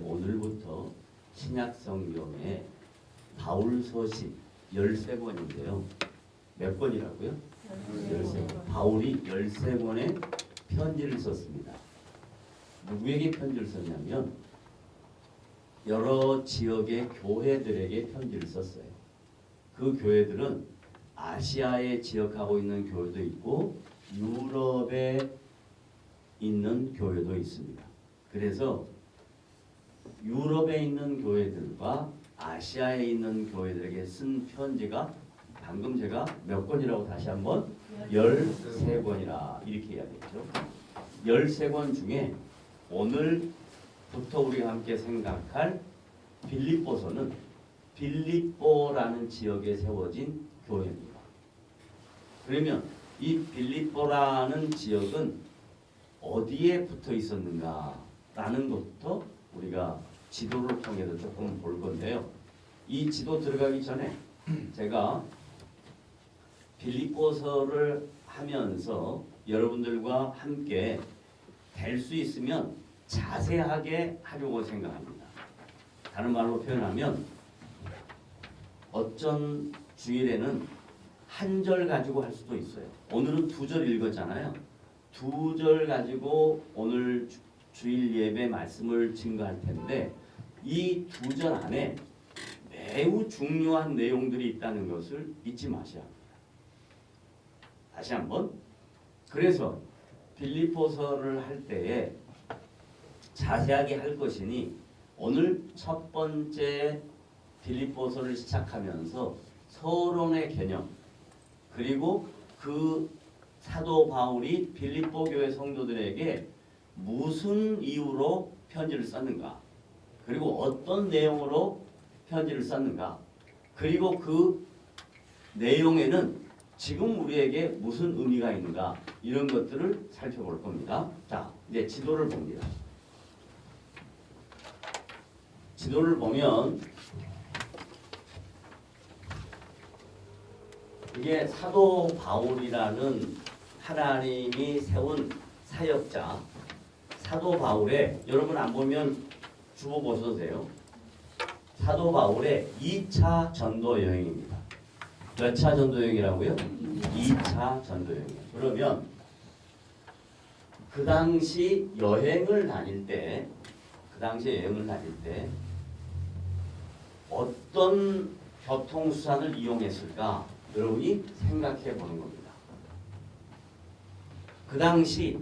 오늘부터 신약 성경에 바울 서신 13권인데요. 몇 권이라고요? 13권. 바울이 13권의 편지를 썼습니다. 누구에게 편지를 썼냐면 여러 지역의 교회들에게 편지를 썼어요. 그 교회들은 아시아에 지역하고 있는 교회도 있고 유럽에 있는 교회도 있습니다. 그래서 유럽에 있는 교회들과 아시아에 있는 교회들에게 쓴 편지가 방금 제가 몇 권이라고 다시 한번 13권이라 이렇게 이야기했죠. 13권 중에 오늘부터 우리가 함께 생각할 빌립보서는 빌립보라는 지역에 세워진 교회입니다. 그러면 이 빌립보라는 지역은 어디에 붙어 있었는가라는 것부터 우리가 지도를 통해서 조금 볼 건데요. 이 지도 들어가기 전에 제가 빌립보서를 하면서 여러분들과 함께 될 수 있으면 자세하게 하려고 생각합니다. 다른 말로 표현하면 어쩐 주일에는 한 절 가지고 할 수도 있어요. 오늘은 2절 읽었잖아요. 2절 가지고 오늘 주일 예배 말씀을 증거할 텐데 이 2절 안에 매우 중요한 내용들이 있다는 것을 잊지 마셔야 합니다. 다시 한번. 그래서 빌립보서를 할 때에 자세하게 할 것이니 오늘 첫 번째 빌립보서를 시작하면서 서론의 개념 그리고 그 사도 바울이 빌립보 교회 성도들에게 무슨 이유로 편지를 썼는가 그리고 어떤 내용으로 편지를 썼는가 그리고 그 내용에는 지금 우리에게 무슨 의미가 있는가 이런 것들을 살펴볼 겁니다. 자, 이제 지도를 봅니다. 지도를 보면 이게 사도 바울이라는 하나님이 세운 사역자 사도 바울의 여러분 안 보면 주보 보셔도 돼요. 사도 바울의 2차 전도 여행입니다. 몇 차 전도 여행이라고요? 2차 전도 여행이에요. 그러면 그 당시 여행을 다닐 때 어떤 교통수단을 이용했을까? 여러분이 생각해 보는 겁니다. 그 당시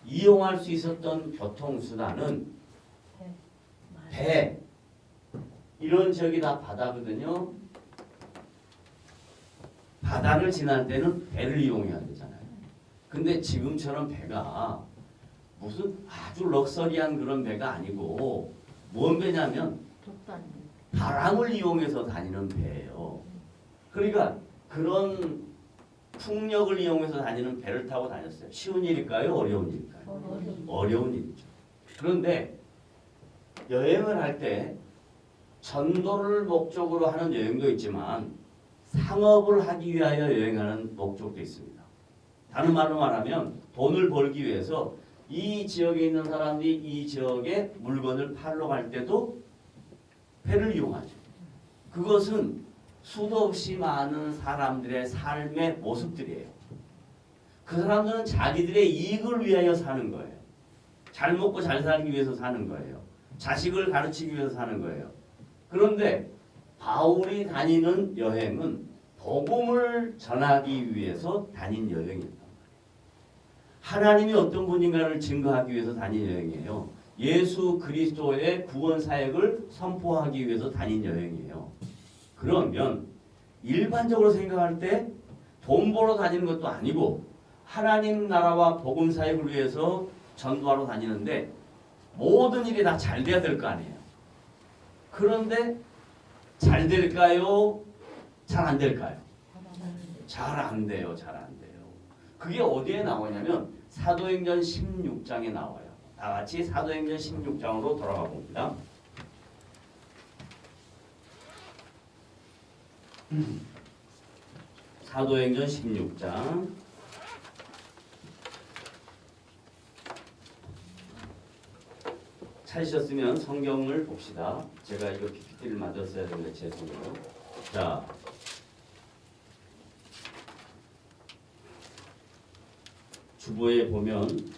이용할 수 있었던 교통수단은 배. 이런 지역이 다 바다거든요. 바다를 지날 때는 배를 이용해야 되잖아요. 근데 지금처럼 배가 무슨 아주 럭셔리한 그런 배가 아니고 뭔 배냐면 바람을 이용해서 다니는 배예요. 그러니까 그런 풍력을 이용해서 다니는 배를 타고 다녔어요. 쉬운 일일까요? 어려운 일일까요? 어려운 일이죠. 그런데 여행을 할 때 전도를 목적으로 하는 여행도 있지만 상업을 하기 위하여 여행하는 목적도 있습니다. 다른 말로 말하면 돈을 벌기 위해서 이 지역에 있는 사람들이 이 지역에 물건을 팔러 갈 때도 배를 이용하죠. 그것은 수도 없이 많은 사람들의 삶의 모습들이에요. 그 사람들은 자기들의 이익을 위하여 사는 거예요. 잘 먹고 잘 살기 위해서 사는 거예요. 자식을 가르치기 위해서 사는 거예요. 그런데 바울이 다니는 여행은 복음을 전하기 위해서 다닌 여행이었단 말이에요. 하나님이 어떤 분인가를 증거하기 위해서 다닌 여행이에요. 예수 그리스도의 구원 사역을 선포하기 위해서 다닌 여행이에요. 그러면 일반적으로 생각할 때 돈 벌어 다니는 것도 아니고 하나님 나라와 복음 사역을 위해서 전도하러 다니는데 모든 일이 다 잘 돼야 될 거 아니에요. 그런데 잘 될까요? 잘 안 될까요? 잘 안 돼요. 잘 안 돼요. 그게 어디에 나오냐면 사도행전 16장에 나와요. 다 같이 사도행전 16장으로 돌아가 봅니다. 사도행전 16장 찾으셨으면 성경을 봅시다. 제가 이거 PPT를 만들었어야 되는데 죄송해요. 자, 주보에 보면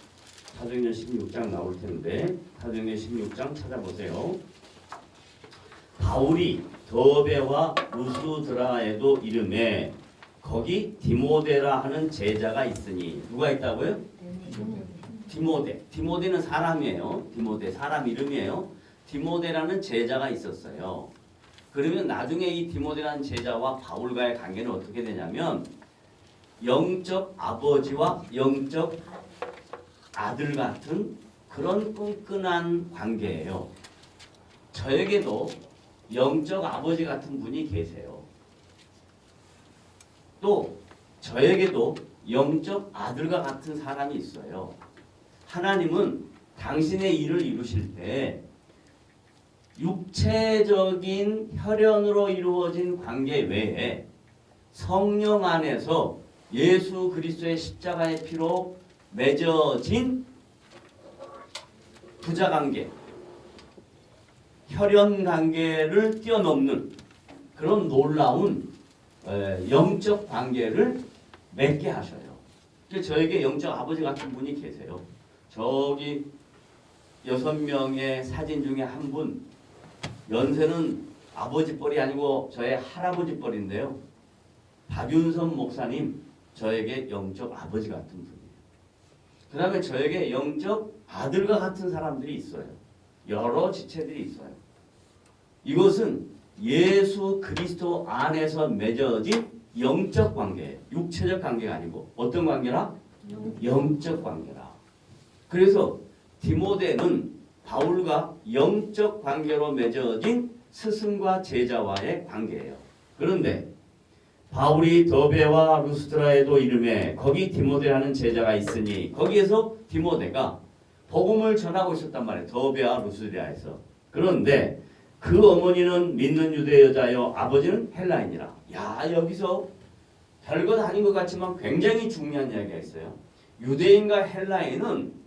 사도행전 16장 나올 텐데 사도행전 16장 찾아보세요. 바울이 더베와 루스드라에도 이름에 거기 디모데라 하는 제자가 있으니 누가 있다고요? 디모데. 디모데는 사람이에요. 디모데 사람 이름이에요. 디모데라는 제자가 있었어요. 그러면 나중에 이 디모데라는 제자와 바울과의 관계는 어떻게 되냐면 영적 아버지와 영적 아들 같은 그런 끈끈한 관계예요. 저에게도 영적 아버지 같은 분이 계세요. 또 저에게도 영적 아들과 같은 사람이 있어요. 하나님은 당신의 일을 이루실 때 육체적인 혈연으로 이루어진 관계 외에 성령 안에서 예수 그리스도의 십자가의 피로 맺어진 부자관계, 혈연관계를 뛰어넘는 그런 놀라운 영적 관계를 맺게 하셔요. 저에게 영적 아버지 같은 분이 계세요. 저기 6명의 사진 중에 한 분, 연세는 아버지 뻘이 아니고 저의 할아버지 뻘인데요. 박윤선 목사님, 저에게 영적 아버지 같은 분이에요. 그 다음에 저에게 영적 아들과 같은 사람들이 있어요. 여러 지체들이 있어요. 이것은 예수 그리스도 안에서 맺어진 영적 관계예요. 육체적 관계가 아니고 어떤 관계라? 영적 관계라. 그래서 디모데는 바울과 영적 관계로 맺어진 스승과 제자와의 관계예요. 그런데 바울이 더베와 루스드라에도 이름에 거기 디모데라는 제자가 있으니 거기에서 디모데가 복음을 전하고 있었단 말이에요. 더베와 루스드라에서. 그런데 그 어머니는 믿는 유대 여자요 아버지는 헬라인이라. 야, 여기서 별것 아닌 것 같지만 굉장히 중요한 이야기가 있어요. 유대인과 헬라인은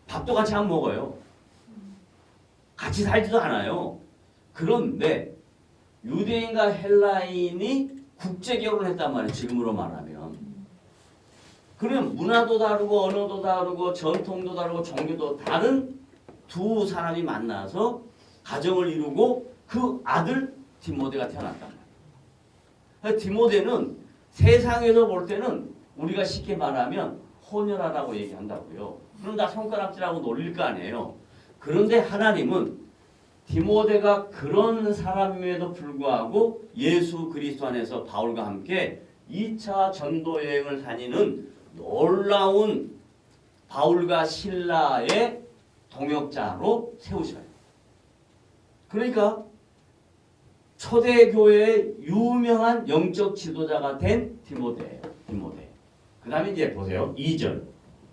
밥도 같이 안 먹어요. 같이 살지도 않아요. 그런데 유대인과 헬라인이 국제 결혼을 했단 말이에요. 지금으로 말하면. 그러면 문화도 다르고 언어도 다르고 전통도 다르고 종교도 다른 두 사람이 만나서 가정을 이루고 그 아들 디모데가 태어났단 말이에요. 디모데는 세상에서 볼 때는 우리가 쉽게 말하면 혼혈하라고 얘기한다고요. 그럼 다 손가락질하고 놀릴 거 아니에요. 그런데 하나님은 디모데가 그런 사람임에도 불구하고 예수 그리스도 안에서 바울과 함께 2차 전도 여행을 다니는 놀라운 바울과 실라의 동역자로 세우셔요. 그러니까 초대교회의 유명한 영적 지도자가 된 디모데예요. 디모데. 그 다음에 이제 보세요. 2절.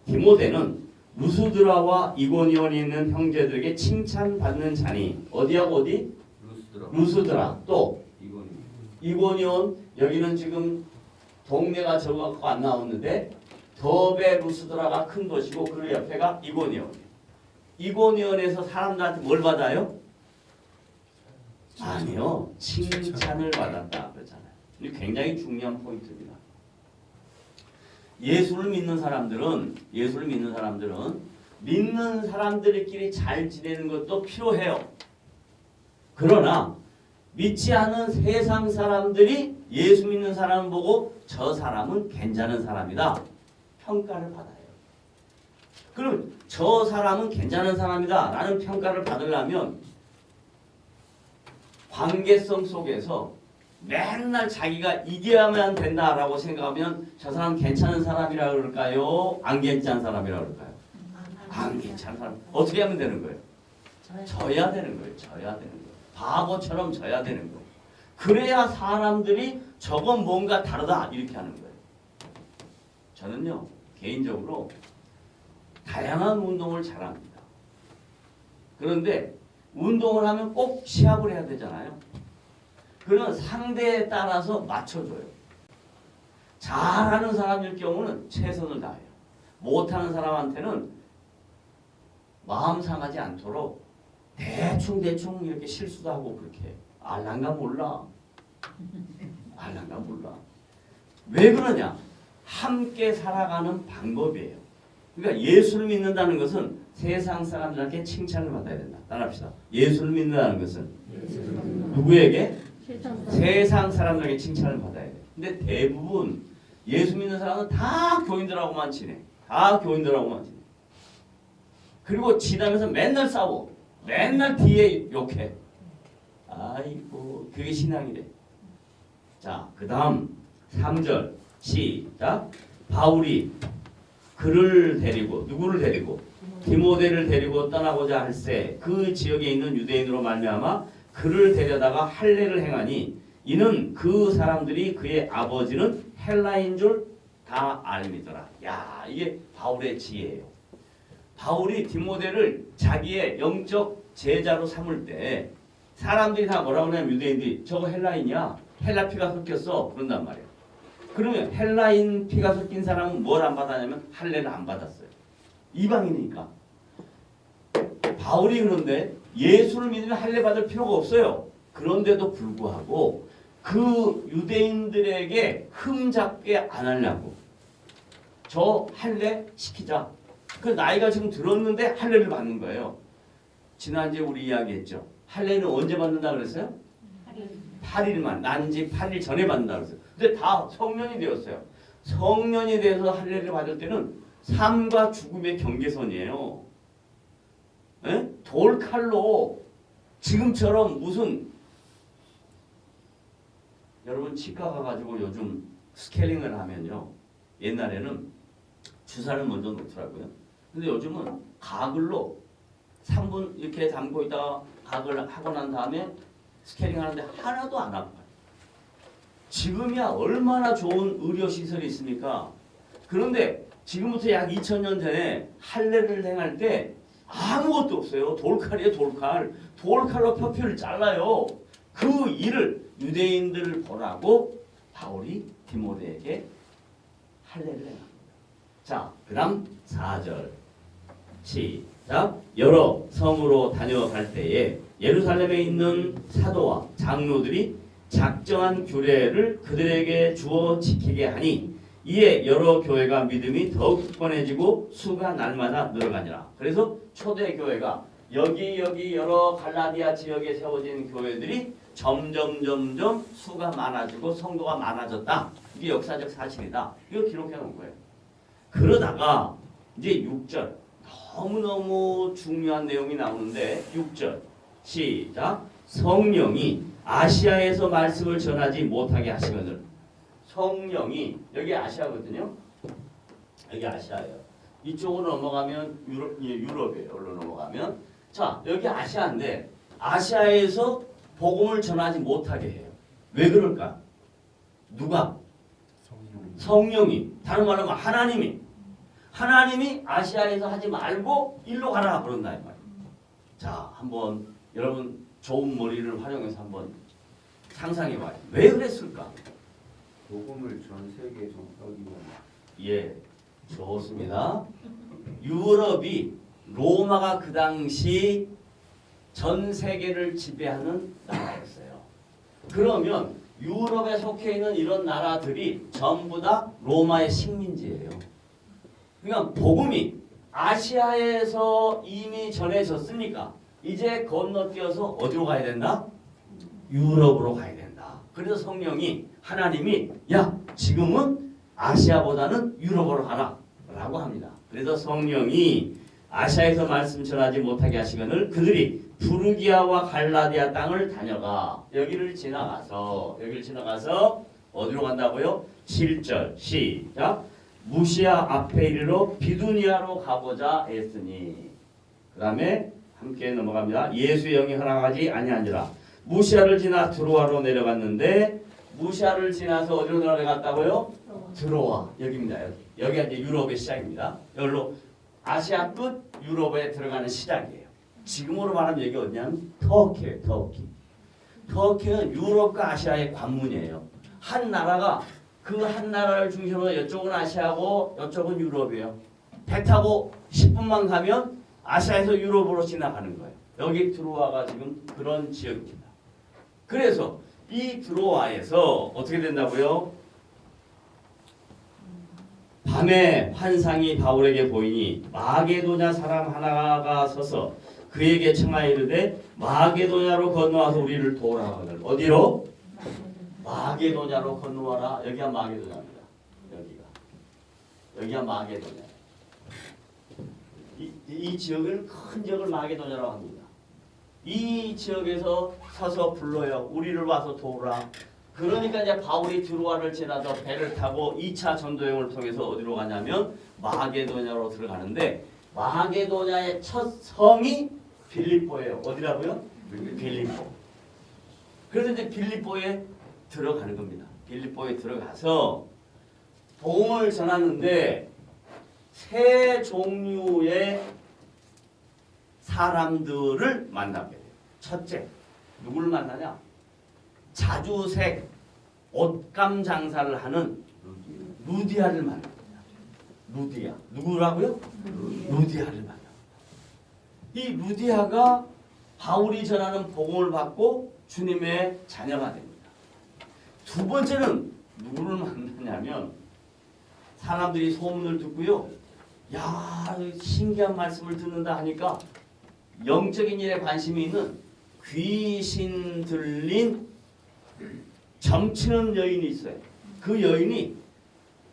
디모데는 루스드라와 이고니온에 있는 형제들에게 칭찬받는 자니 어디하고 어디? 루스드라. 또 이고니온. 여기는 지금 동네가 적어갖고 안 나왔는데 더베 루스드라가 큰 도시고 그 옆에가 이고니온. 이고니온에서 사람들한테 뭘 받아요? 아니요. 칭찬을 받았다 그러잖아요. 이게 굉장히 중요한 포인트입니다. 예수를 믿는 사람들은 믿는 사람들끼리 잘 지내는 것도 필요해요. 그러나 믿지 않은 세상 사람들이 예수 믿는 사람을 보고 저 사람은 괜찮은 사람이다. 평가를 받아요. 그럼 저 사람은 괜찮은 사람이다 라는 평가를 받으려면 관계성 속에서 맨날 자기가 이겨야만 된다라고 생각하면 저 사람 괜찮은 사람이라 그럴까요? 안 괜찮은 사람이라 그럴까요? 안 괜찮은 사람. 어떻게 하면 되는 거예요? 져야 되는 거예요. 져야 되는 거예요. 바보처럼 져야 되는 거예요. 그래야 사람들이 저건 뭔가 다르다 이렇게 하는 거예요. 저는요 개인적으로 다양한 운동을 잘합니다. 그런데 운동을 하면 꼭 시합을 해야 되잖아요. 그러면 상대에 따라서 맞춰줘요. 잘하는 사람일 경우는 최선을 다해요. 못하는 사람한테는 마음 상하지 않도록 대충 이렇게 실수도 하고 그렇게 알란가 몰라. 알란가 몰라. 왜 그러냐? 함께 살아가는 방법이에요. 그러니까 예수를 믿는다는 것은 세상 사람들한테 칭찬을 받아야 된다. 따라합시다. 예수를 믿는다는 것은 누구에게? 세상 사람들에게 칭찬을 받아야 돼. 근데 대부분 예수 믿는 사람은 다 교인들하고만 지내. 다 교인들하고만 지내. 그리고 지나면서 맨날 싸워. 맨날 뒤에 욕해. 아이고 그게 신앙이래. 자, 그 다음 3절 시작. 바울이 그를 데리고 누구를 데리고? 디모데를 데리고 떠나고자 할세 그 지역에 있는 유대인으로 말미암아 그를 데려다가 할례를 행하니 이는 그 사람들이 그의 아버지는 헬라인 줄 다 알미더라. 야, 이게 바울의 지혜예요. 바울이 디모데를 자기의 영적 제자로 삼을 때 사람들이 다 뭐라고 하냐면 유대인들이 저거 헬라인이야. 헬라 피가 섞였어. 그런단 말이에요. 그러면 헬라인 피가 섞인 사람은 뭘 안 받았냐면 할례를 안 받았어요. 이방인이니까. 바울이 그런데 예수를 믿으면 할례 받을 필요가 없어요. 그런데도 불구하고 그 유대인들에게 흠잡게 안 하려고 저 할례 시키자. 그 나이가 지금 들었는데 할례를 받는 거예요. 지난주에 우리 이야기했죠. 할례는 언제 받는다 그랬어요? 8일만 난지 8일 전에 받는다 그랬어요. 근데 다 성년이 되었어요. 성년이 돼서 할례를 받을 때는 삶과 죽음의 경계선이에요. 에? 돌칼로 지금처럼 무슨 여러분 치과 가가지고 요즘 스케일링을 하면요. 옛날에는 주사를 먼저 놓더라고요. 근데 요즘은 가글로 3분 이렇게 담고 있다가 각을 하고 난 다음에 스케일링 하는데 하나도 안 아파요. 지금이야 얼마나 좋은 의료시설이 있습니까? 그런데 지금부터 약 2000년 전에 할례를 행할 때 아무것도 없어요. 돌칼이에요. 돌칼. 돌칼로 뼈를 잘라요. 그 일을 유대인들을 보라고 바울이 디모데에게 할례를 행합니다. 자, 그 다음 4절 시작. 여러 성으로 다녀갈 때에 예루살렘에 있는 사도와 장로들이 작정한 규례를 그들에게 주어 지키게 하니 이에 여러 교회가 믿음이 더욱 굳건해지고 수가 날마다 늘어가니라. 그래서 초대교회가 여기 여러 갈라디아 지역에 세워진 교회들이 점점 수가 많아지고 성도가 많아졌다. 이게 역사적 사실이다. 이거 기록해 놓은 거예요. 그러다가 이제 6절 너무너무 중요한 내용이 나오는데 6절 시작. 성령이 아시아에서 말씀을 전하지 못하게 하시거늘. 성령이 여기 아시아거든요. 여기 아시아예요. 이쪽으로 넘어가면 유럽이에요. 여기로 넘어가면 자 여기 아시아인데 아시아에서 복음을 전하지 못하게 해요. 왜 그럴까? 누가? 성령이. 다른 말로 하면 하나님이 아시아에서 하지 말고 일로 가라 그런다 이 말이에요. 자 한번 여러분 좋은 머리를 활용해서 한번 상상해 봐요. 왜 그랬을까? 복음을 전 세계에 전파하기 위한. 예, 좋습니다. 유럽이 로마가 그 당시 전 세계를 지배하는 나라였어요. 그러면 유럽에 속해 있는 이런 나라들이 전부 다 로마의 식민지예요. 그러니까 복음이 아시아에서 이미 전해졌으니까 이제 건너뛰어서 어디로 가야 된다? 유럽으로 가야 된다. 그래서 성령이 하나님이 야 지금은 아시아보다는 유럽으로 가라 라고 합니다. 그래서 성령이 아시아에서 말씀 전하지 못하게 하시거늘 그들이 부르기아와 갈라디아 땅을 다녀가 여기를 지나가서 어디로 간다고요? 7절 시작. 무시아 앞에 이르러 비두니아로 가보자 했으니 그 다음에 함께 넘어갑니다. 예수의 영이 허락하지 아니하니라. 무시아를 지나 드로아로 내려갔는데 무시아를 지나서 어디로 내려갔다고요? 드로아 여기입니다. 여기가 이제 유럽의 시작입니다. 여기로 아시아 끝 유럽에 들어가는 시작이에요. 지금으로 말하면 여기 어디냐면 터키예요. 터키는 유럽과 아시아의 관문이에요. 한 나라가 그 한 나라를 중심으로 이쪽은 아시아고 이쪽은 유럽이에요. 배 타고 10분만 가면 아시아에서 유럽으로 지나가는 거예요. 여기 드로아가 지금 그런 지역입니다. 그래서 이 드로아에서 어떻게 된다고요? 밤에 환상이 바울에게 보이니 마게도냐 사람 하나가 서서 그에게 청하여 이르되 마게도냐로 건너와서 우리를 도우라 하거늘. 어디로? 마게도냐로 건너와라. 여기가 마게도냐입니다. 여기가 마게도냐. 이 지역을 큰 지역을 마게도냐라고 합니다. 이 지역에서 서서 불러요. 우리를 와서 도우라. 그러니까 이제 바울이 드로아를 지나서 배를 타고 2차 전도여행을 통해서 어디로 가냐면 마게도냐로 들어가는데 마게도냐의 첫 성이 빌립보예요. 어디라고요? 빌립보. 그래서 이제 빌립보에 들어가는 겁니다. 빌립보에 들어가서 복음을 전하는데 세 종류의 사람들을 만나게 돼요. 첫째, 누구를 만나냐? 자주색 옷감 장사를 하는 루디아를 만납니다. 루디아. 누구라고요? 루디아를 만납니다. 이 루디아가 바울이 전하는 복음을 받고 주님의 자녀가 됩니다. 두 번째는 누구를 만나냐면 사람들이 소문을 듣고요. 야, 신기한 말씀을 듣는다 하니까 영적인 일에 관심이 있는 귀신 들린 점치는 여인이 있어요. 그 여인이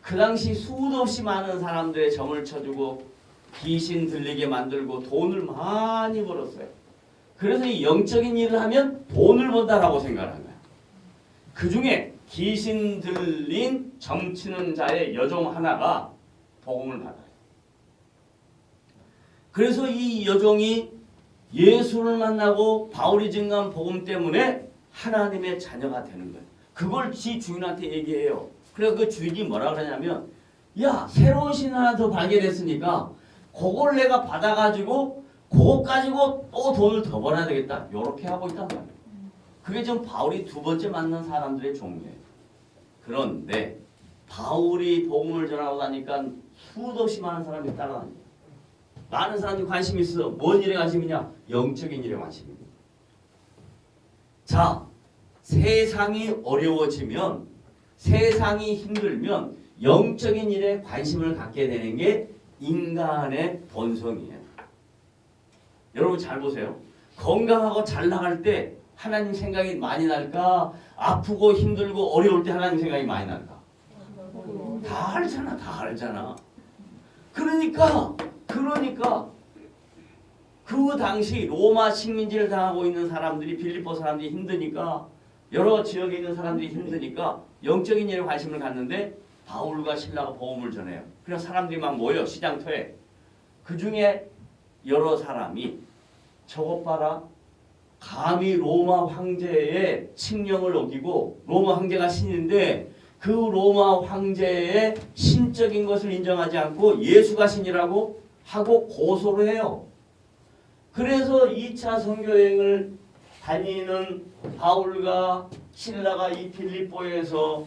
그 당시 수도 없이 많은 사람들의 점을 쳐주고 귀신 들리게 만들고 돈을 많이 벌었어요. 그래서 이 영적인 일을 하면 돈을 번다라고 생각을 한 거예요. 그 중에 귀신 들린 점치는 자의 여종 하나가 복음을 받아요. 그래서 이 여종이 예수를 만나고 바울이 증거한 복음 때문에 하나님의 자녀가 되는 거예요. 그걸 지 주인한테 얘기해요. 그래서 그 주인이 뭐라 그러냐면 야, 새로운 신 하나 더 발견했으니까 그걸 내가 받아가지고 그거 가지고 또 돈을 더 벌어야 되겠다. 이렇게 하고 있단 말이에요. 그게 지금 바울이 두 번째 만난 사람들의 종류예요. 그런데 바울이 복음을 전하고 나니까 수도 없이 많은 사람이 따라다닙니다. 많은 사람들이 관심이 있어. 뭔 일에 관심이냐? 영적인 일에 관심입니다. 자, 세상이 어려워지면, 세상이 힘들면 영적인 일에 관심을 갖게 되는 게 인간의 본성이에요. 여러분 잘 보세요. 건강하고 잘 나갈 때 하나님 생각이 많이 날까? 아프고 힘들고 어려울 때 하나님 생각이 많이 날까? 다 알잖아. 다 알잖아. 그러니까 그 당시 로마 식민지를 당하고 있는 사람들이 빌립보 사람들이 힘드니까 여러 지역에 있는 사람들이 힘드니까 영적인 일에 관심을 갖는데 바울과 신라가 복음을 전해요. 그래서 사람들이 막 모여 시장터에. 그 중에 여러 사람이 저것 봐라. 감히 로마 황제의 칙령을 어기고 로마 황제가 신인데 그 로마 황제의 신적인 것을 인정하지 않고 예수가 신이라고 하고 고소를 해요. 그래서 2차 선교여행을 다니는 바울과 신라가 이 빌립보에서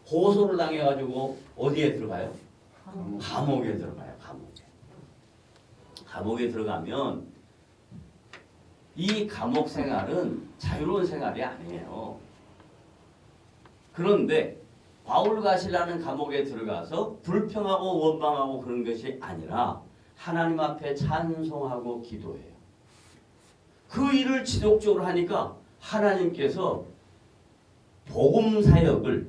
고소를 당해가지고 어디에 들어가요? 감옥에 들어가요. 감옥에 들어가면 이 감옥 생활은 자유로운 생활이 아니에요. 그런데 바울과 신라는 감옥에 들어가서 불평하고 원망하고 그런 것이 아니라 하나님 앞에 찬송하고 기도해요. 그 일을 지속적으로 하니까 하나님께서 복음 사역을,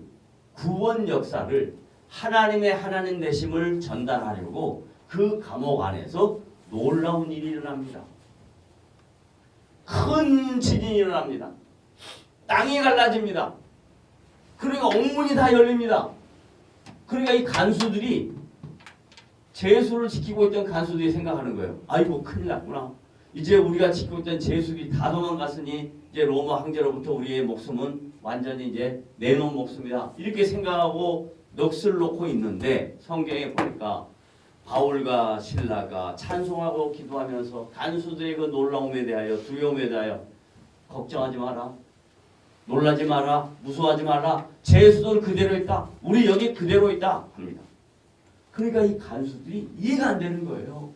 구원 역사를, 하나님의 하나님 되심을 전달하려고 그 감옥 안에서 놀라운 일이 일어납니다. 큰 지진이 일어납니다. 땅이 갈라집니다. 그러니까 옥문이 다 열립니다. 그러니까 이 간수들이, 제수를 지키고 있던 간수들이 생각하는 거예요. 아이고 큰일 났구나. 이제 우리가 지키고 있던 제수들이 다 도망갔으니 이제 로마 황제로부터 우리의 목숨은 완전히 이제 내놓은 목숨이다. 이렇게 생각하고 넋을 놓고 있는데 성경에 보니까 바울과 신라가 찬송하고 기도하면서 간수들의 그 놀라움에 대하여, 두려움에 대하여 걱정하지 마라. 놀라지 마라. 무서워하지 마라. 제수들 그대로 있다. 우리 여기 그대로 있다. 합니다. 그러니까 이 간수들이 이해가 안 되는 거예요.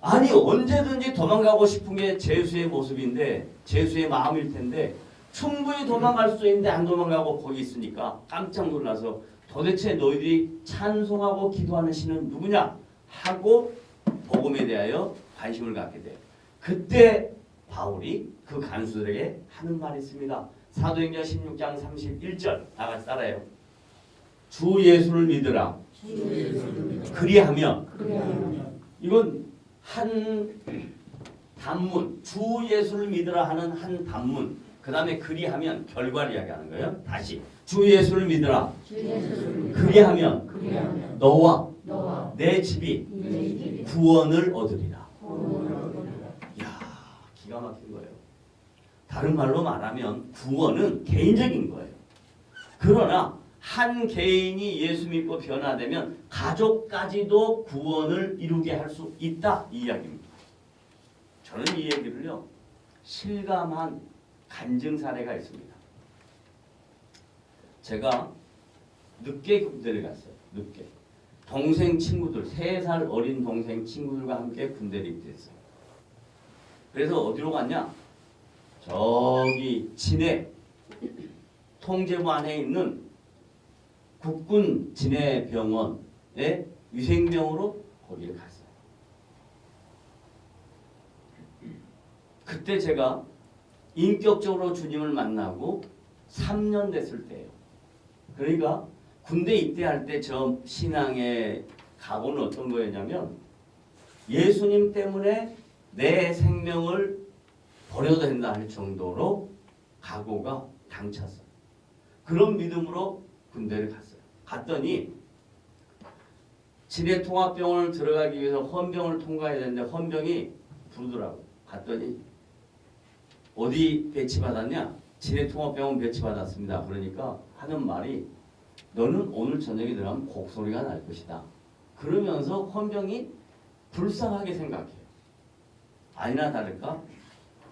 아니 언제든지 도망가고 싶은 게 죄수의 모습인데 죄수의 마음일 텐데 충분히 도망갈 수 있는데 안 도망가고 거기 있으니까 깜짝 놀라서 도대체 너희들이 찬송하고 기도하는 신은 누구냐 하고 복음에 대하여 관심을 갖게 돼. 그때 바울이 그 간수들에게 하는 말이 있습니다. 사도행전 16장 31절 다 같이 따라해요. 주 예수를 믿으라. 그리하면 이건 한 단문 주 예수를 믿으라 하는 한 단문 그 다음에 그리하면 결과를 이야기하는 거예요. 다시 주 예수를 믿으라. 그리하면 너와 내 집이 구원을 얻으리라. 이야 기가 막힌 거예요. 다른 말로 말하면 구원은 개인적인 거예요. 그러나 한 개인이 예수 믿고 변화되면 가족까지도 구원을 이루게 할 수 있다 이 이야기입니다. 저는 이 얘기를요 실감한 간증 사례가 있습니다. 제가 늦게 군대를 갔어요. 늦게. 동생 친구들 3살 어린 동생 친구들과 함께 군대를 입대했어요. 그래서 어디로 갔냐? 저기 진해 통제부 안에 있는 국군 진해병원의 위생병으로 거기를 갔어요. 그때 제가 인격적으로 주님을 만나고 3년 됐을 때예요. 그러니까 군대 입대할 때 저 신앙의 각오는 어떤 거였냐면 예수님 때문에 내 생명을 버려도 된다 할 정도로 각오가 당찼어요. 그런 믿음으로 군대를 갔어요. 갔더니 진해통합병원을 들어가기 위해서 헌병을 통과해야 되는데 헌병이 부르더라고. 갔더니 어디 배치받았냐? 진해통합병원 배치받았습니다. 그러니까 하는 말이 너는 오늘 저녁에 들어가면 곡소리가 날 것이다. 그러면서 헌병이 불쌍하게 생각해요. 아니나 다를까?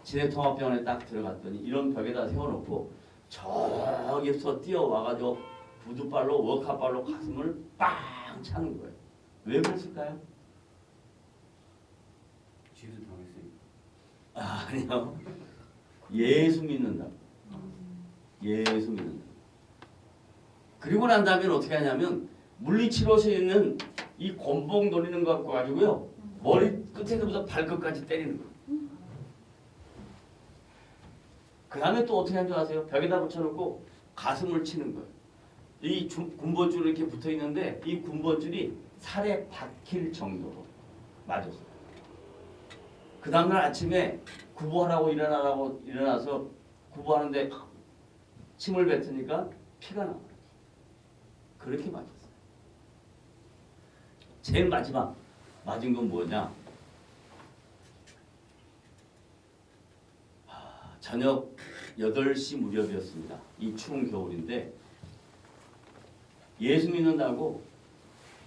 진해통합병원에 딱 들어갔더니 이런 벽에다 세워놓고 저기서 뛰어와가지고 부두발로 워카발로 가슴을 빵 차는 거예요. 왜 그랬을까요? 지수 당했으니까. 아니요. 예수 믿는다. 예수 믿는다. 그리고 난 다음에 어떻게 하냐면 물리치료실에 있는 이 곤봉 돌리는 거 갖고 가지고요. 머리 끝에서부터 발끝까지 때리는 거예요. 그 다음에 또 어떻게 하는 줄 아세요? 벽에다 붙여놓고 가슴을 치는 거예요. 이 군번줄이 이렇게 붙어 있는데 이 군번줄이 살에 박힐 정도로 맞았어요. 그 다음날 아침에 구보하라고 일어나서 구보하는데 침을 뱉으니까 피가 나와요. 그렇게 맞았어요. 제일 마지막 맞은 건 뭐냐? 저녁 8시 무렵이었습니다. 이 추운 겨울인데 예수 믿는다고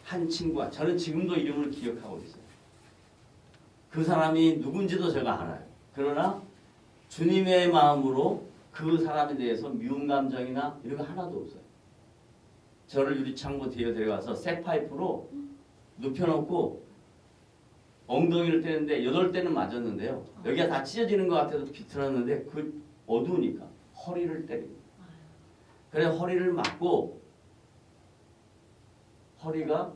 한 친구가 저는 지금도 이름을 기억하고 있어요. 그 사람이 누군지도 제가 알아요. 그러나 주님의 마음으로 그 사람에 대해서 미움 감정이나 이런 거 하나도 없어요. 저를 유리창고 뒤에 데려가서 쇠파이프로 눕혀놓고 엉덩이를 때리는데 8대는 맞았는데요. 여기가 다 찢어지는 것 같아서 비틀었는데 그 어두우니까 허리를 때립니다. 그래 허리를 맞고 허리가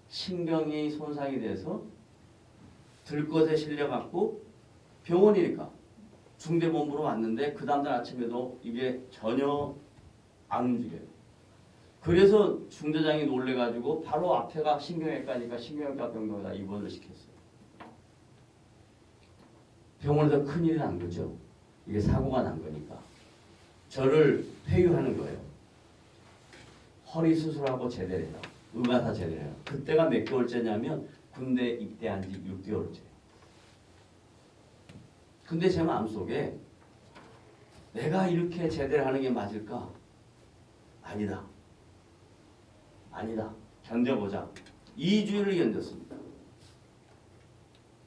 신경이 손상이 돼서 들것에 실려갖고 병원이니까 중대본부로 왔는데 그 다음날 아침에도 이게 전혀 안 움직여요. 그래서 중대장이 놀래가지고 바로 앞에가 신경외과니까 신경외과 병동에다 입원을 시켰어요. 병원에서 큰일이 난 거죠. 이게 사고가 난 거니까. 저를 폐유하는 거예요. 허리 수술하고 제대로 해요. 의가사 제대로 해요. 그때가 몇 개월째냐면 군대 입대한 지 6개월째. 근데 제 마음속에 내가 이렇게 제대로 하는 게 맞을까? 아니다. 아니다. 견뎌보자. 2주일을 견뎠습니다.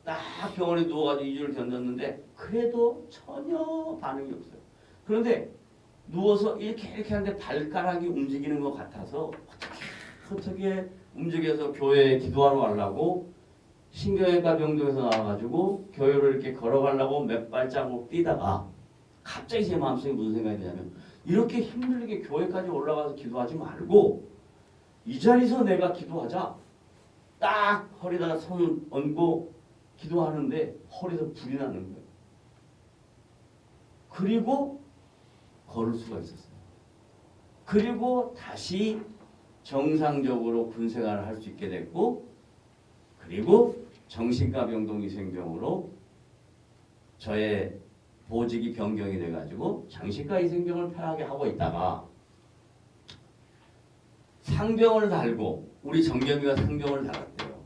딱 병원에 누워가지고 2주를 견뎠는데 그래도 전혀 반응이 없어요. 그런데 누워서 이렇게 하는데 발가락이 움직이는 것 같아서 어떻게 움직여서 교회에 기도하러 가려고 신경외과 병동에서 나와가지고 교회로 이렇게 걸어가려고 몇 발자국 뛰다가 갑자기 제 마음속에 무슨 생각이 드냐면 이렇게 힘들게 교회까지 올라가서 기도하지 말고 이 자리에서 내가 기도하자. 딱 허리다가 손을 얹고 기도하는데 허리에서 불이 나는 거예요. 그리고 걸을 수가 있었어요. 그리고 다시 정상적으로 군생활을 할 수 있게 됐고 그리고 정신과 병동 위생병으로 저의 보직이 변경이 돼가지고 장신과 위생병을 편하게 하고 있다가 상병을 달고 우리 정겸이가 상병을 달았대요.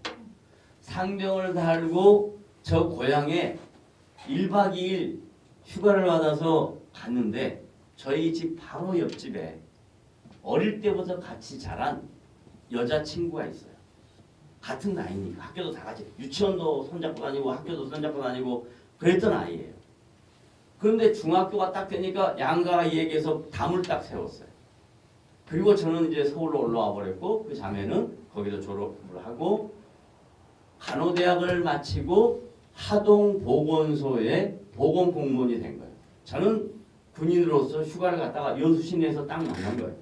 상병을 달고 저 고향에 1박 2일 휴가를 받아서 갔는데 저희 집 바로 옆집에 어릴 때부터 같이 자란 여자친구가 있어요. 같은 나이니까 학교도 다 같이 유치원도 손잡고 다니고 학교도 손잡고 다니고 그랬던 아이예요. 그런데 중학교가 딱 되니까 양가 얘기해서 담을 딱 세웠어요. 그리고 저는 이제 서울로 올라와 버렸고 그 자매는 거기서 졸업을 하고 간호대학을 마치고 하동보건소에 보건공무원이 된 거예요. 저는 군인으로서 휴가를 갔다가 여수시내에서 딱 만난 거예요.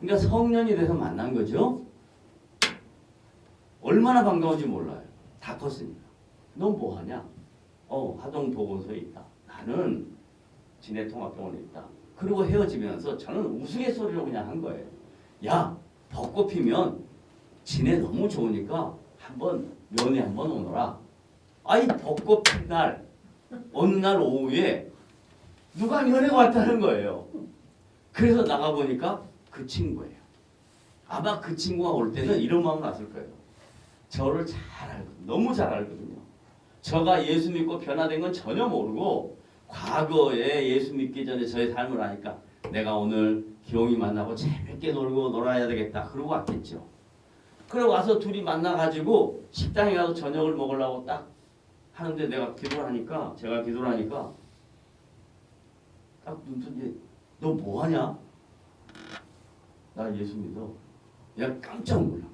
그러니까 성년이 돼서 만난 거죠. 얼마나 반가운지 몰라요. 다 컸으니까. 넌 뭐하냐? 하동보건소에 있다. 나는 진해통합병원에 있다. 그리고 헤어지면서 저는 우스갯소리로 그냥 한 거예요. 야, 벚꽃 피면 진해 너무 좋으니까 한번 면회 한번 오너라. 아이 벚꽃 핀 날 어느 날 오후에 누가 면회가 왔다는 거예요. 그래서 나가보니까 그 친구예요. 아마 그 친구가 올 때는 이런 마음 났을 거예요. 저를 잘 알거든요. 너무 잘 알거든요. 저가 예수 믿고 변화된 건 전혀 모르고 과거에 예수 믿기 전에 저의 삶을 아니까 내가 오늘 기용이 만나고 재밌게 놀고 놀아야 되겠다. 그러고 왔겠죠. 그러고 와서 둘이 만나가지고 식당에 가서 저녁을 먹으려고 딱 하는데 내가 기도를 하니까 제가 기도를 하니까 딱 눈뜬 너 뭐하냐? 나 예수 믿어. 내가 깜짝 놀라.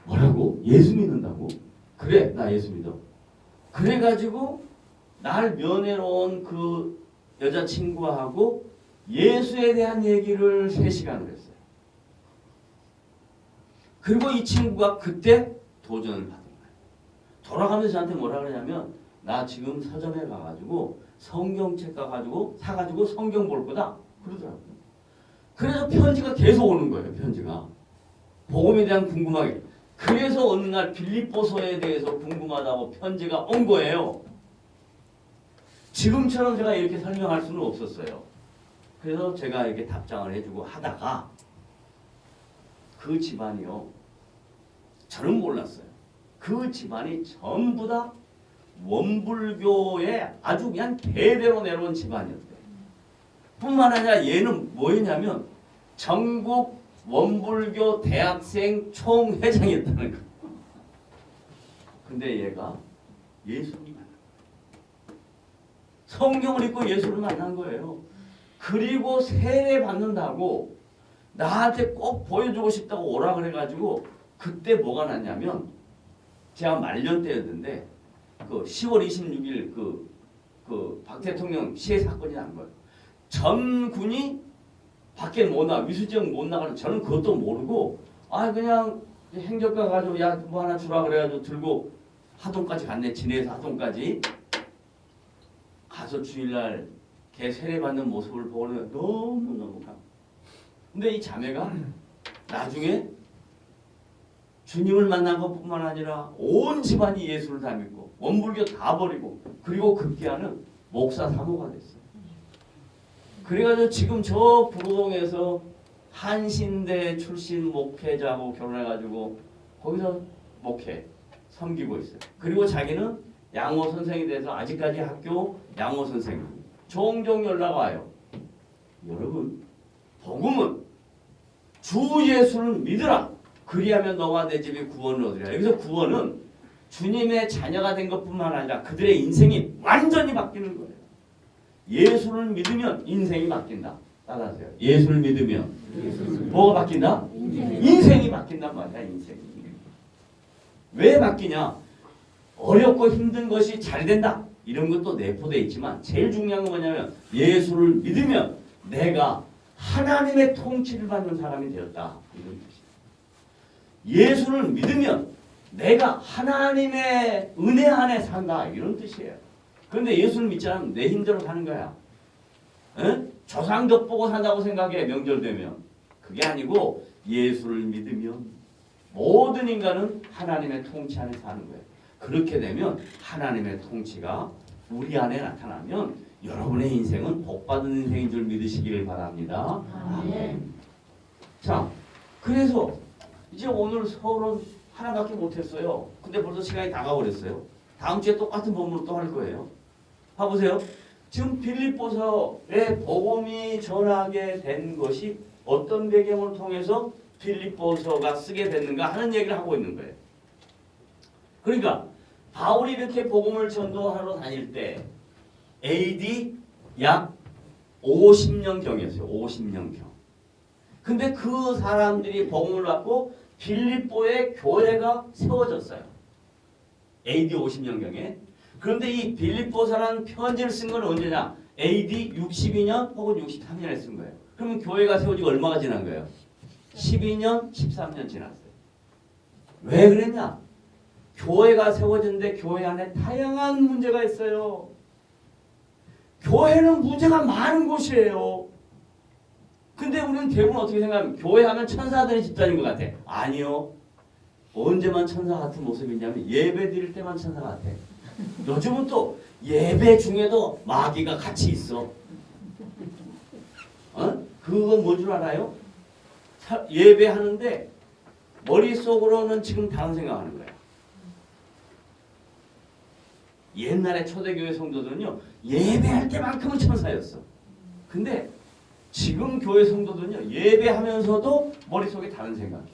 뭐라고? 예수 믿는다고? 그래 나 예수 믿어. 그래가지고 날 면회로 온 그 여자친구하고 예수에 대한 얘기를 3시간을 했어요. 그리고 이 친구가 그때 도전을 받은 거예요. 돌아가면서 저한테 뭐라 그러냐면 나 지금 서점에 가가지고 성경책 사가지고 성경 볼 거다 그러더라고요. 그래서 편지가 계속 오는 거예요. 편지가 복음에 대한 궁금하게. 그래서 어느 날 빌립보서에 대해서 궁금하다고 편지가 온 거예요. 지금처럼 제가 이렇게 설명할 수는 없었어요. 그래서 제가 이렇게 답장을 해주고 하다가 그 집안이요. 저는 몰랐어요. 그 집안이 전부 다 원불교의 아주 그냥 대대로 내려온 집안이었대요. 뿐만 아니라 얘는 뭐였냐면 전국 원불교 대학생 총회장이었다는 거. 근데 얘가 예수를 만난 거예요. 성경을 읽고 예수를 만난 거예요. 그리고 세례 받는다고 나한테 꼭 보여주고 싶다고 오라 그래가지고 그때 뭐가 났냐면 제가 말년 때였는데 그 10월 26일 그 박 대통령 시해 사건이 난 거예요. 전 군이 밖에 못 나가 위수지역 못 나가는 저는 그것도 모르고 그냥 행정가 가지고 야 뭐 하나 주라 그래가지고 들고 하동까지 갔네. 진해에서 하동까지 가서 주일날 걔 세례 받는 모습을 보는 너무너무 감. 근데 이 자매가 나중에 주님을 만난 것뿐만 아니라 온 집안이 예수를 다 믿고 원불교 다 버리고 그리고 급기야는 목사 사모가 됐어요. 그래가지고 지금 저 부로동에서 한신대 출신 목회자하고 결혼해가지고 거기서 목회 섬기고 있어요. 그리고 자기는 양호 선생이 돼서 아직까지 학교 양호 선생. 종종 연락 와요. 여러분 복음은 주 예수를 믿으라. 그리하면 너와 내 집이 구원을 얻으리라. 여기서 구원은 주님의 자녀가 된 것뿐만 아니라 그들의 인생이 완전히 바뀌는 거예요. 예수를 믿으면 인생이 바뀐다. 따라하세요. 예수를 믿으면 뭐가 바뀐다? 인생이 바뀐단 말이야. 인생이. 왜 바뀌냐? 어렵고 힘든 것이 잘 된다. 이런 것도 내포되어 있지만 제일 중요한 건 뭐냐면 예수를 믿으면 내가 하나님의 통치를 받는 사람이 되었다. 이런 뜻이에요. 예수를 믿으면 내가 하나님의 은혜 안에 산다. 이런 뜻이에요. 그런데 예수를 믿지 않으면 내 힘대로 사는 거야. 응? 조상적 보고 산다고 생각해. 명절 되면. 그게 아니고 예수를 믿으면 모든 인간은 하나님의 통치 안에 사는 거예요. 그렇게 되면 하나님의 통치가 우리 안에 나타나면 여러분의 인생은 복받은 인생인 줄 믿으시기를 바랍니다. 아멘. 자, 그래서 이제 오늘 서울은 하나밖에 못했어요. 근데 벌써 시간이 다가버렸어요. 다음 주에 똑같은 본문을 또 할 거예요. 봐보세요. 지금 빌립보서에 복음이 전하게 된 것이 어떤 배경을 통해서 빌립보서가 쓰게 됐는가 하는 얘기를 하고 있는 거예요. 그러니까 바울이 이렇게 복음을 전도하러 다닐 때 AD 약 50년경이었어요. 50년경. 근데 그 사람들이 복음을 받고 빌립보의 교회가 세워졌어요. AD 50년경에. 그런데 이 빌립보서라는 편지를 쓴 건 언제냐? AD 62년 혹은 63년에 쓴 거예요. 그러면 교회가 세워지고 얼마가 지난 거예요? 12년, 13년 지났어요. 왜 그랬냐? 교회가 세워졌는데 교회 안에 다양한 문제가 있어요. 교회는 문제가 많은 곳이에요. 근데 우리는 대부분 어떻게 생각하면 교회 하면 천사들의 집단인 것 같아. 아니요. 언제만 천사 같은 모습이 있냐면 예배 드릴 때만 천사 같아. 요즘은 또 예배 중에도 마귀가 같이 있어. 그건 뭔 줄 알아요? 예배하는데 머릿속으로는 지금 다른 생각하는 거야. 옛날에 초대교회 성도들은요. 예배할 때만큼은 천사였어. 근데 지금 교회 성도들은요. 예배하면서도 머릿속에 다른 생각해.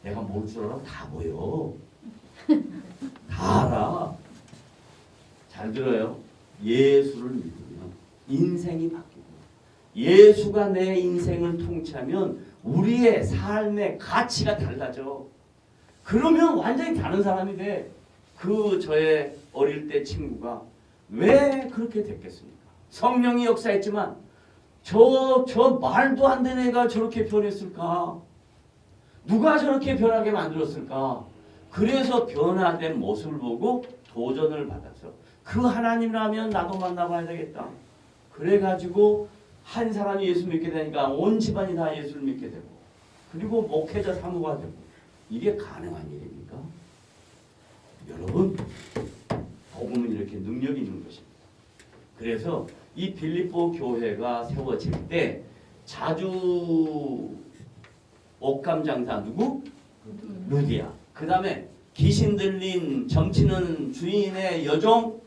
내가 뭘 줄 알아? 다 보여. 다 알아. 잘 들어요. 예수를 믿으면 인생이 바뀌고 예수가 내 인생을 통치하면 우리의 삶의 가치가 달라져. 그러면 완전히 다른 사람이 돼. 저의 어릴 때 친구가 왜 그렇게 됐겠습니까? 성령이 역사했지만 저 말도 안 되는 애가 저렇게 변했을까? 누가 저렇게 변하게 만들었을까? 그래서 변화된 모습을 보고 도전을 받았어. 그 하나님이라면 나도 만나봐야 되겠다. 그래가지고 한 사람이 예수 믿게 되니까 온 집안이 다 예수를 믿게 되고 그리고 목회자 사모가 되고 이게 가능한 일입니까? 여러분 복음은 이렇게 능력이 있는 것입니다. 그래서 이 빌립보 교회가 세워질 때 자주 옷감 장사 누구? 루디아. 그 다음에 귀신 들린 점치는 주인의 여종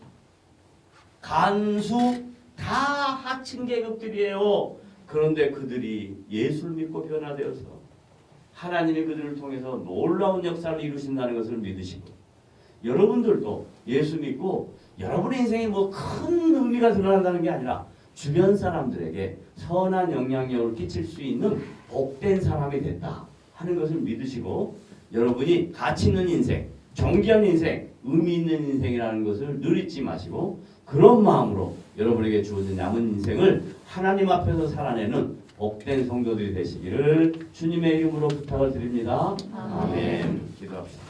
간수 다 하층 계급들이에요. 그런데 그들이 예수를 믿고 변화되어서 하나님이 그들을 통해서 놀라운 역사를 이루신다는 것을 믿으시고 여러분들도 예수 믿고 여러분의 인생에 뭐 큰 의미가 드러난다는 게 아니라 주변 사람들에게 선한 영향력을 끼칠 수 있는 복된 사람이 됐다 하는 것을 믿으시고 여러분이 가치 있는 인생, 존귀한 인생, 의미 있는 인생이라는 것을 늘 잊지 마시고 그런 마음으로 여러분에게 주어진 남은 인생을 하나님 앞에서 살아내는 복된 성도들이 되시기를 주님의 이름으로 부탁을 드립니다. 아멘. 기도합시다.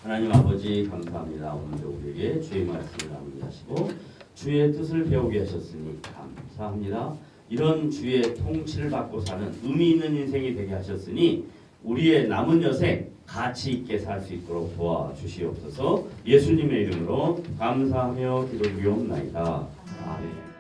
하나님 아버지 감사합니다. 오늘도 우리에게 주의 말씀을 나누게 하시고 주의 뜻을 배우게 하셨으니 감사합니다. 이런 주의 통치를 받고 사는 의미 있는 인생이 되게 하셨으니 우리의 남은 여생 가치 있게 살 수 있도록 도와주시옵소서. 예수님의 이름으로 감사하며 기도드리옵나이다. 아멘.